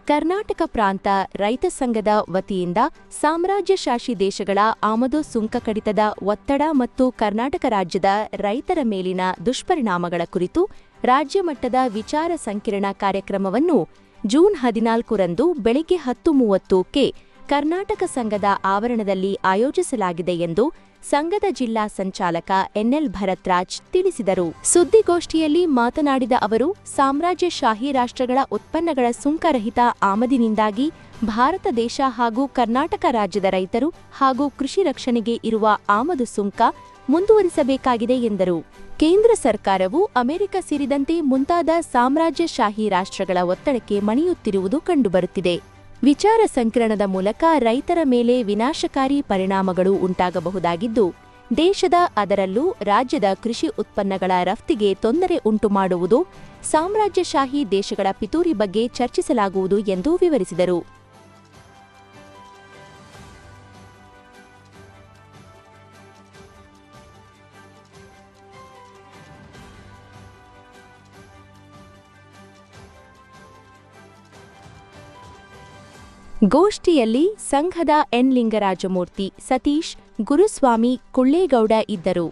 ಕರ್ನಾಟಕ ಪ್ರಾಂತ ರೈತ ಸಂಘದ ವತಿಯಿಂದ ಸಾಮ್ರಾಜ್ಯಶಾಹಿ ದೇಶಗಳ ಆಮದು ಸುಂಕ ಕಡಿತದ ಒತ್ತಡ ಮತ್ತು ಕರ್ನಾಟಕ ರಾಜ್ಯದ ರೈತರ ಮೇಲಿನ ದುಷ್ಪರಿಣಾಮಗಳ ಕುರಿತು ರಾಜ್ಯ ಮಟ್ಟದ ವಿಚಾರ ಸಂಕಿರಣ ಕಾರ್ಯಕ್ರಮವನ್ನು ಜೂನ್ 14ರಂದು ಬೆಳಗ್ಗೆ 10:30ಕ್ಕೆ ಕರ್ನಾಟಕ ಸಂಘದ ಆವರಣದಲ್ಲಿ ಆಯೋಜಿಸಲಾಗಿದೆ ಎಂದು ಸಂಘದ ಜಿಲ್ಲಾ ಸಂಚಾಲಕ ಎನ್ಎಲ್ ಭರತ್ರಾಜ್ ತಿಳಿಸಿದರು. ಸುದ್ದಿಗೋಷ್ಠಿಯಲ್ಲಿ ಮಾತನಾಡಿದ ಅವರು, ಸಾಮ್ರಾಜ್ಯಶಾಹಿ ರಾಷ್ಟ್ರಗಳ ಉತ್ಪನ್ನಗಳ ಸುಂಕರಹಿತ ಆಮದಿನಿಂದಾಗಿ ಭಾರತ ದೇಶ ಹಾಗೂ ಕರ್ನಾಟಕ ರಾಜ್ಯದ ರೈತರು ಹಾಗೂ ಕೃಷಿ ರಕ್ಷಣೆಗೆ ಇರುವ ಆಮದು ಸುಂಕ ಮುಂದುವರಿಸಬೇಕಾಗಿದೆ ಎಂದರು. ಕೇಂದ್ರ ಸರ್ಕಾರವು ಅಮೆರಿಕ ಸೇರಿದಂತೆ ಮುಂತಾದ ಸಾಮ್ರಾಜ್ಯಶಾಹಿ ರಾಷ್ಟ್ರಗಳ ಒತ್ತಡಕ್ಕೆ ಮಣಿಯುತ್ತಿರುವುದು ಕಂಡುಬರುತ್ತಿದೆ. ವಿಚಾರ ಸಂಕಿರಣದ ಮೂಲಕ ರೈತರ ಮೇಲೆ ವಿನಾಶಕಾರಿ ಪರಿಣಾಮಗಳು ಉಂಟಾಗಬಹುದಾಗಿದ್ದು, ದೇಶದ ಅದರಲ್ಲೂ ರಾಜ್ಯದ ಕೃಷಿ ಉತ್ಪನ್ನಗಳ ರಫ್ತಿಗೆ ತೊಂದರೆ ಉಂಟುಮಾಡುವುದು, ಸಾಮ್ರಾಜ್ಯಶಾಹಿ ದೇಶಗಳ ಪಿತೂರಿ ಬಗ್ಗೆ ಚರ್ಚಿಸಲಾಗುವುದು ಎಂದು ವಿವರಿಸಿದರು. ಗೋಷ್ಠಿಯಲ್ಲಿ ಸಂಘದ ಎನ್ ಲಿಂಗರಾಜಮೂರ್ತಿ, ಸತೀಶ್, ಗುರುಸ್ವಾಮಿ, ಕುಳ್ಳೇಗೌಡ ಇದ್ದರು.